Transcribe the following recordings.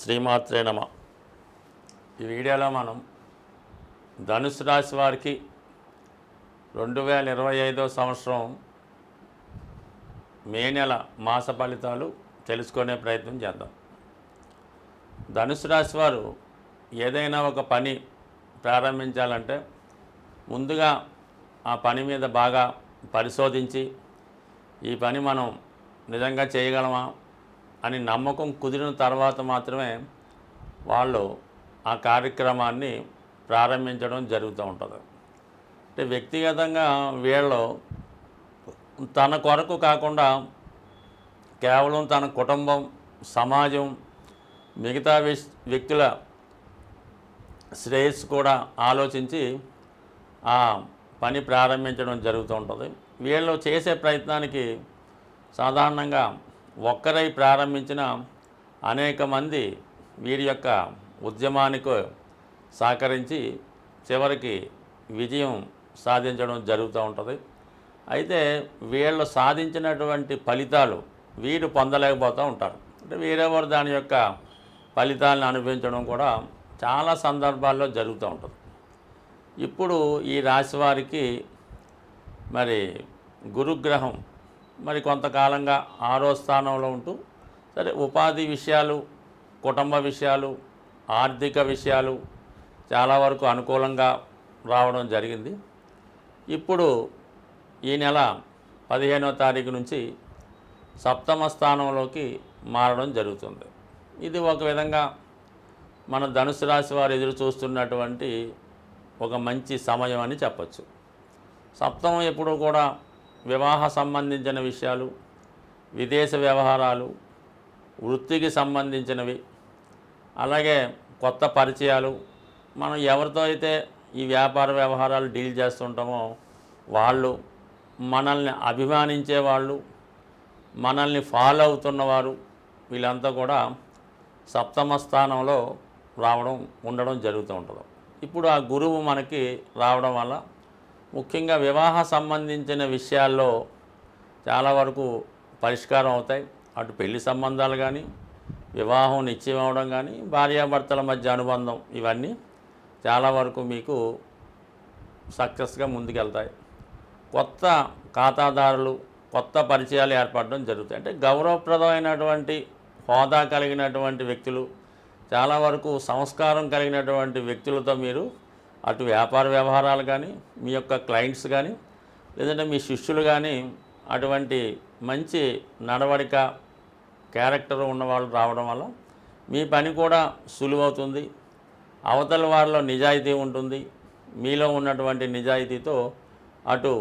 శ్రీమాత్రే నమ. ఈ వీడియోలో మనం ధనుసు రాశి వారికి 2025 సంవత్సరం మే నెల మాస ఫలితాలు తెలుసుకునే ప్రయత్నం చేద్దాం. ధనుసు రాశి వారు ఏదైనా ఒక పని ప్రారంభించాలంటే ముందుగా ఆ పని మీద బాగా పరిశోధించి ఈ పని మనం నిజంగా చేయగలమా అని నమ్మకం కుదిరిన తర్వాత మాత్రమే వాళ్ళు ఆ కార్యక్రమాన్ని ప్రారంభించడం జరుగుతూ ఉంటుంది. అంటే వ్యక్తిగతంగా వీళ్ళు తన కొరకు కాకుండా కేవలం తన కుటుంబం, సమాజం, మిగతా వ్యక్తుల శ్రేయస్సు కూడా ఆలోచించి ఆ పని ప్రారంభించడం జరుగుతూ ఉంటుంది. వీళ్ళు చేసే ప్రయత్నానికి సాధారణంగా ఒక్కరై ప్రారంభించిన అనేక మంది వీరి యొక్క ఉద్యమానికి సహకరించి చివరికి విజయం సాధించడం జరుగుతూ ఉంటుంది. అయితే వీళ్ళు సాధించినటువంటి ఫలితాలు వీరు పొందలేకపోతూ ఉంటారు. అంటే వేరేవారు దాని యొక్క ఫలితాలను అనుభవించడం కూడా చాలా సందర్భాల్లో జరుగుతూ ఉంటుంది. ఇప్పుడు ఈ రాశి వారికి మరి గురుగ్రహం మరి కొంతకాలంగా 6వ స్థానంలో ఉంటూ సరే ఉపాధి విషయాలు, కుటుంబ విషయాలు, ఆర్థిక విషయాలు చాలా వరకు అనుకూలంగా రావడం జరిగింది. ఇప్పుడు ఈ నెల 15వ తారీఖు నుంచి 7వ స్థానంలోకి మారడం జరుగుతుంది. ఇది ఒక విధంగా మన ధనుసు రాశి వారు ఎదురు చూస్తున్నటువంటి ఒక మంచి సమయం అని చెప్పచ్చు. 7వ ఎప్పుడు కూడా వివాహ సంబంధించిన విషయాలు, విదేశ వ్యవహారాలు, వృత్తికి సంబంధించినవి, అలాగే కొత్త పరిచయాలు, మనం ఎవరితో అయితే ఈ వ్యాపార వ్యవహారాలు డీల్ చేస్తుంటామో వాళ్ళు, మనల్ని అభిమానించే వాళ్ళు, మనల్ని ఫాలో అవుతున్నవారు, వీళ్ళంతా కూడా 7వ స్థానంలో ఉండడం జరుగుతూ ఉంటుంది. ఇప్పుడు ఆ గురువు మనకి రావడం వల్ల ముఖ్యంగా వివాహ సంబంధించిన విషయాల్లో చాలా వరకు పరిష్కారం అవుతాయి. అటు పెళ్లి సంబంధాలు కానీ, వివాహం నిశ్చయం అవడం కానీ, భార్యాభర్తల మధ్య అనుబంధం, ఇవన్నీ చాలా వరకు మీకు సక్సెస్గా ముందుకెళ్తాయి. కొత్త ఖాతాదారులు, కొత్త పరిచయాలు ఏర్పడడం జరుగుతాయి. అంటే గౌరవప్రదమైనటువంటి హోదా కలిగినటువంటి వ్యక్తులు, చాలా వరకు సంస్కారం కలిగినటువంటి వ్యక్తులతో మీరు అటు వ్యాపార వ్యవహారాలు కానీ, మీ యొక్క క్లయింట్స్ కానీ, లేదంటే మీ శిష్యులు కానీ అటువంటి మంచి నడవడిక, క్యారెక్టర్ ఉన్నవాళ్ళు రావడం వల్ల మీ పని కూడా సులువవుతుంది. అవతల వారిలో నిజాయితీ ఉంటుంది. మీలో ఉన్నటువంటి నిజాయితీతో అటు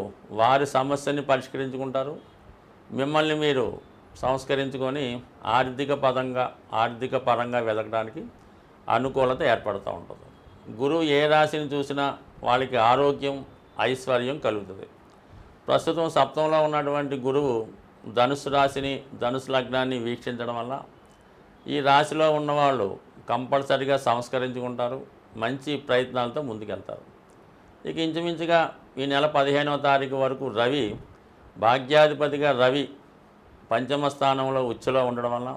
వారి సమస్యని పరిష్కరించుకుంటారు, మిమ్మల్ని మీరు సంస్కరించుకొని ఆర్థిక పరంగా వెదకడానికి అనుకూలత ఏర్పడుతూ ఉంటుంది. గురువు ఏ రాశిని చూసినా వాళ్ళకి ఆరోగ్యం, ఐశ్వర్యం కలుగుతుంది. ప్రస్తుతం 7వ ఉన్నటువంటి గురువు ధనుసు రాశిని, ధనుసు లగ్నాన్ని వీక్షించడం వల్ల ఈ రాశిలో ఉన్నవాళ్ళు కంపల్సరిగా సంస్కరించుకుంటారు, మంచి ప్రయత్నాలతో ముందుకెళ్తారు. ఇక ఇంచుమించుగా ఈ నెల 15వ తారీఖు వరకు రవి, భాగ్యాధిపతిగా రవి 5వ స్థానంలో ఉచ్చులో ఉండడం వల్ల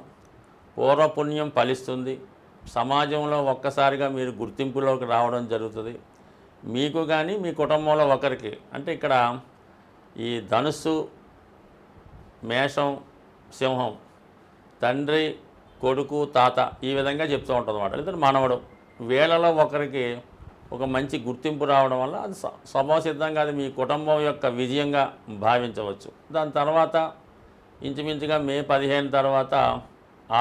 పూర్వపుణ్యం ఫలిస్తుంది. సమాజంలో ఒక్కసారిగా మీరు గుర్తింపులోకి రావడం జరుగుతుంది. మీకు కానీ మీ కుటుంబంలో ఒకరికి, అంటే ఇక్కడ ఈ ధనుస్సు, మేషం, సింహం, తండ్రి, కొడుకు, తాత, ఈ విధంగా చెప్తూ ఉంటుంది అన్నమాట. లేదా మనవడు, వీళ్ళలో ఒకరికి ఒక మంచి గుర్తింపు రావడం వల్ల అది స్వభావసిద్ధంగా అది మీ కుటుంబం యొక్క విజయంగా భావించవచ్చు. దాని తర్వాత ఇంచుమించుగా మే 15 తర్వాత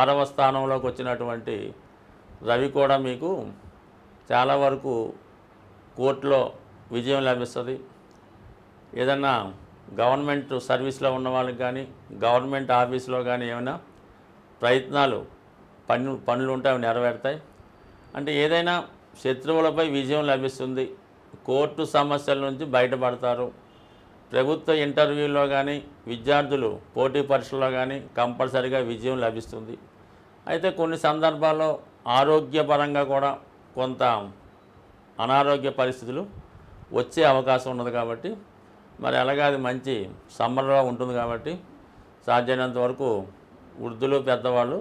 6వ స్థానంలోకి వచ్చినటువంటి రవి కూడా మీకు చాలా వరకు కోర్టులో విజయం లభిస్తుంది. ఏదన్నా గవర్నమెంట్ సర్వీస్లో ఉన్న వాళ్ళకి కానీ, గవర్నమెంట్ ఆఫీస్లో కానీ ఏమైనా ప్రయత్నాలు, పనులు ఉంటే అవి నెరవేరుతాయి. అంటే ఏదైనా శత్రువులపై విజయం లభిస్తుంది. కోర్టు సమస్యల నుంచి బయటపడతారు. ప్రభుత్వ ఇంటర్వ్యూల్లో కానీ, విద్యార్థులు పోటీ పరీక్షల్లో కానీ కంపల్సరీగా విజయం లభిస్తుంది. అయితే కొన్ని సందర్భాల్లో ఆరోగ్యపరంగా కూడా కొంత అనారోగ్య పరిస్థితులు వచ్చే అవకాశం ఉన్నది. కాబట్టి మరి అలాగే అది మంచి సమ్మర్లో ఉంటుంది. కాబట్టి సాధ్యమైనంత వరకు వృద్ధులు, పెద్దవాళ్ళు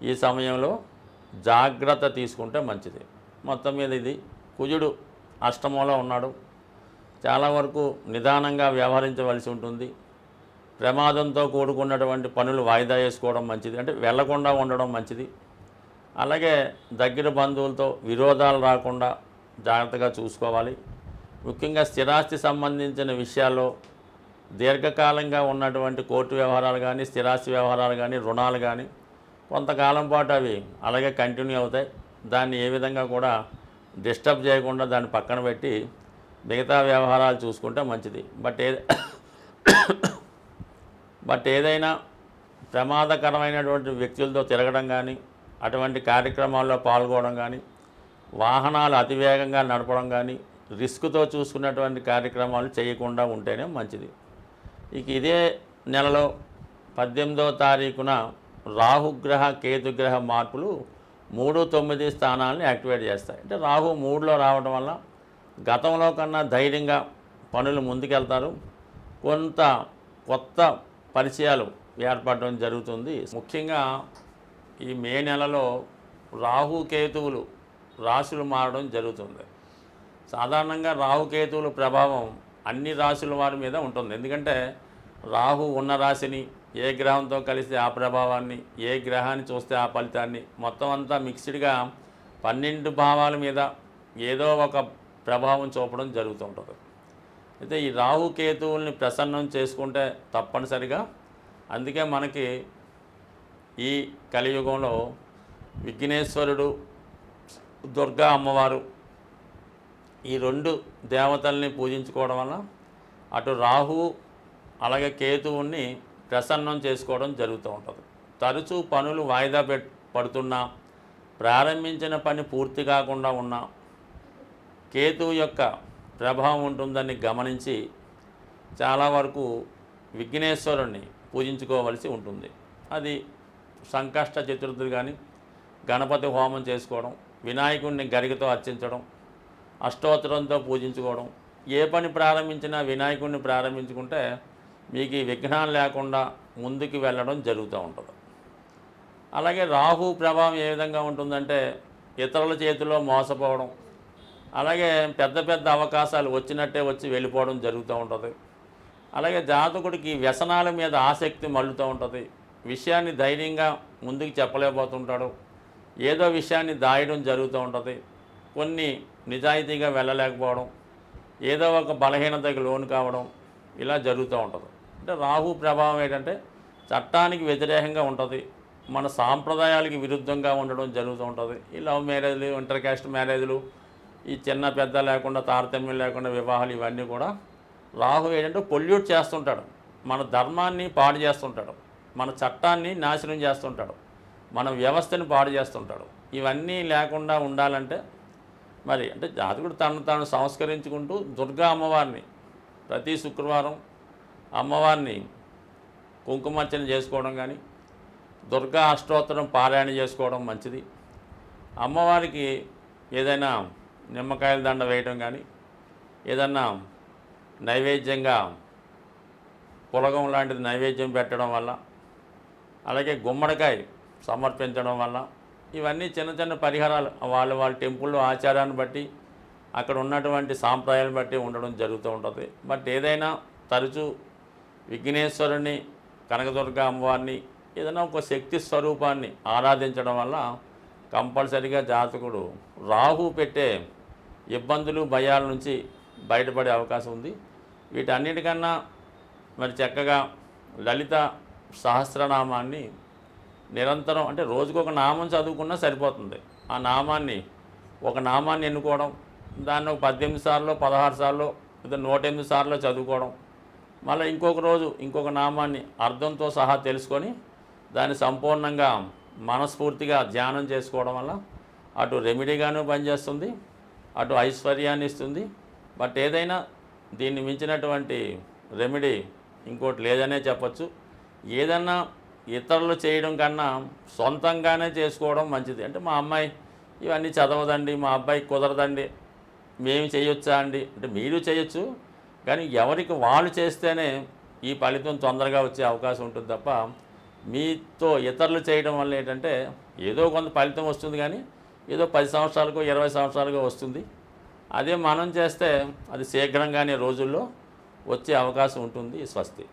ఈ సమయంలో జాగ్రత్త తీసుకుంటే మంచిది. మొత్తం మీద ఇది కుజుడు అష్టమంలో ఉన్నాడు. చాలా వరకు నిదానంగా వ్యవహరించవలసి ఉంటుంది. ప్రమాదంతో కూడుకున్నటువంటి పనులు వాయిదా వేసుకోవడం మంచిది, అంటే వెళ్లకుండా ఉండడం మంచిది. అలాగే దగ్గర బంధువులతో విరోధాలు రాకుండా జాగ్రత్తగా చూసుకోవాలి. ముఖ్యంగా స్థిరాస్తి సంబంధించిన విషయాల్లో దీర్ఘకాలంగా ఉన్నటువంటి కోర్టు వ్యవహారాలు కానీ, స్థిరాస్తి వ్యవహారాలు కానీ, రుణాలు కానీ కొంతకాలం పాటు అవి అలాగే కంటిన్యూ అవుతాయి. దాన్ని ఏ విధంగా కూడా డిస్టర్బ్ చేయకుండా దాన్ని పక్కన పెట్టి మిగతా వ్యవహారాలు చూసుకుంటే మంచిది. బట్ ఏదైనా ప్రమాదకరమైనటువంటి వ్యక్తులతో తిరగడం కానీ, అటువంటి కార్యక్రమాల్లో పాల్గొనడం కానీ, వాహనాలు అతివేగంగా నడపడం కానీ, రిస్క్తో చూసుకున్నటువంటి కార్యక్రమాలు చేయకుండా ఉంటేనే మంచిది. ఇక ఇదే నెలలో 18వ తారీఖున రాహుగ్రహ కేతుగ్రహ మార్పులు 3, 9 స్థానాలను యాక్టివేట్ చేస్తాయి. అంటే రాహు 3లో రావడం వల్ల గతంలో కన్నా ధైర్యంగా పనులు ముందుకెళ్తారు. కొంత కొత్త పరిచయాలు ఏర్పడడం జరుగుతుంది. ముఖ్యంగా ఈ మే నెలలో రాహుకేతువులు రాశులు మారడం జరుగుతుంది. సాధారణంగా రాహుకేతువుల ప్రభావం అన్ని రాశుల వారి మీద ఉంటుంది. ఎందుకంటే రాహు ఉన్న రాశిని ఏ గ్రహంతో కలిస్తే ఆ ప్రభావాన్ని, ఏ గ్రహాన్ని చూస్తే ఆ ఫలితాన్ని, మొత్తం అంతా మిక్స్డ్గా 12 భావాల మీద ఏదో ఒక ప్రభావం చూపడం జరుగుతూ ఉంటుంది. అయితే ఈ రాహుకేతువుల్ని ప్రసన్నం చేసుకుంటే తప్పనిసరిగా, అందుకే మనకి ఈ కలియుగంలో విఘ్నేశ్వరుడు, దుర్గా అమ్మవారు ఈ 2 దేవతల్ని పూజించుకోవడం వల్ల అటు రాహువు అలాగే కేతువుని ప్రసన్నం చేసుకోవడం జరుగుతూ ఉంటుంది. తరచూ పనులు వాయిదా పడుతున్నా, ప్రారంభించిన పని పూర్తి కాకుండా ఉన్నా కేతువు యొక్క ప్రభావం ఉంటుందని గమనించి చాలా వరకు విఘ్నేశ్వరుణ్ణి పూజించుకోవలసి ఉంటుంది. అది సంకష్ట చతుర్థి కానీ, గణపతి హోమం చేసుకోవడం, వినాయకుడిని గరికతో అర్చించడం, అష్టోత్తరంతో పూజించుకోవడం. ఏ పని ప్రారంభించినా వినాయకుడిని ప్రారంభించుకుంటే మీకు ఈ విఘ్నాలు లేకుండా ముందుకు వెళ్ళడం జరుగుతూ ఉంటుంది. అలాగే రాహు ప్రభావం ఏ విధంగా ఉంటుందంటే ఇతరుల చేతిలో మోసపోవడం, అలాగే పెద్ద పెద్ద అవకాశాలు వచ్చినట్టే వచ్చి వెళ్ళిపోవడం జరుగుతూ ఉంటుంది. అలాగే జాతకుడికి వ్యసనాల మీద ఆసక్తి మళ్ళుతూ ఉంటుంది. విషయాన్ని ధైర్యంగా ముందుకు చెప్పలేకపోతుంటాడు. ఏదో విషయాన్ని దాయడం జరుగుతూ ఉంటుంది. కొన్ని నిజాయితీగా వెళ్ళలేకపోవడం, ఏదో ఒక బలహీనతకి లోను కావడం, ఇలా జరుగుతూ ఉంటుంది. అంటే రాహు ప్రభావం ఏంటంటే చట్టానికి వ్యతిరేకంగా ఉంటుంది, మన సాంప్రదాయాలకి విరుద్ధంగా ఉండడం జరుగుతూ ఉంటుంది. ఈ లవ్ మ్యారేజ్లు, ఇంటర్ క్యాస్ట్ మ్యారేజ్లు, ఈ చిన్న పెద్ద లేకుండా తారతమ్యం లేకుండా వివాహాలు, ఇవన్నీ కూడా రాహు ఏంటంటే పొల్యూట్ చేస్తుంటాడు. మన ధర్మాన్ని పాడు చేస్తుంటాడు, మన చట్టాన్ని నాశనం చేస్తుంటాడు, మన వ్యవస్థని పాడు చేస్తుంటాడు. ఇవన్నీ లేకుండా ఉండాలంటే మరి అంటే జాతకుడు తను తాను సంస్కరించుకుంటూ దుర్గా అమ్మవారిని ప్రతి శుక్రవారం అమ్మవారిని కుంకుమార్చన చేసుకోవడం కానీ, దుర్గా అష్టోత్తరం పారాయణ చేసుకోవడం మంచిది. అమ్మవారికి ఏదైనా నిమ్మకాయల దండ వేయడం కానీ, ఏదన్నా నైవేద్యంగా పులగం లాంటిది నైవేద్యం పెట్టడం వల్ల, అలాగే గుమ్మడికాయ సమర్పించడం వల్ల, ఇవన్నీ చిన్న చిన్న పరిహారాలు వాళ్ళ టెంపుల్లో ఆచారాన్ని బట్టి, అక్కడ ఉన్నటువంటి సాంప్రదాయాలను బట్టి ఉండడం జరుగుతూ ఉంటుంది. బట్ ఏదైనా తరచూ విఘ్నేశ్వరుని, కనకదుర్గ అమ్మవారిని, ఏదైనా ఒక శక్తి స్వరూపాన్ని ఆరాధించడం వల్ల కంపల్సరిగా జాతకుడు రాహు పెట్టే ఇబ్బందులు, భయాల నుంచి బయటపడే అవకాశం ఉంది. వీటన్నిటికన్నా మరి చక్కగా లలిత సహస్రనామాన్ని నిరంతరం, అంటే రోజుకొక నామం చదువుకున్నా సరిపోతుంది. ఆ నామాన్ని, ఒక నామాన్ని ఎన్నుకోవడం, దాన్ని ఒక 18 సార్లు, 16 సార్లు, లేదా 108 సార్లు చదువుకోవడం, మళ్ళీ ఇంకొక రోజు ఇంకొక నామాన్ని అర్థంతో సహా తెలుసుకొని దాన్ని సంపూర్ణంగా మనస్ఫూర్తిగా ధ్యానం చేసుకోవడం వల్ల అటు రెమెడీగాను పనిచేస్తుంది, అటు ఐశ్వర్యాన్ని ఇస్తుంది. బట్ ఏదైనా దీన్ని మించినటువంటి రెమెడీ ఇంకోటి లేదనే చెప్పచ్చు. ఏదన్నా ఇతరులు చేయడం కన్నా సొంతంగానే చేసుకోవడం మంచిది. అంటే మా అమ్మాయి ఇవన్నీ చదవదండి, మా అబ్బాయికి కుదరదండి, మేము చేయొచ్చా అండి అంటే మీరు చేయొచ్చు, కానీ ఎవరికి వాళ్ళు చేస్తేనే ఈ ఫలితం తొందరగా వచ్చే అవకాశం ఉంటుంది తప్ప మీతో ఇతరులు చేయడం వల్ల ఏంటంటే ఏదో కొంత ఫలితం వస్తుంది, కానీ ఏదో 10 సంవత్సరాలకో 20 సంవత్సరాలకో వస్తుంది. అదే మనం చేస్తే అది శీఘ్రంగానే రోజుల్లో వచ్చే అవకాశం ఉంటుంది. స్వస్తి.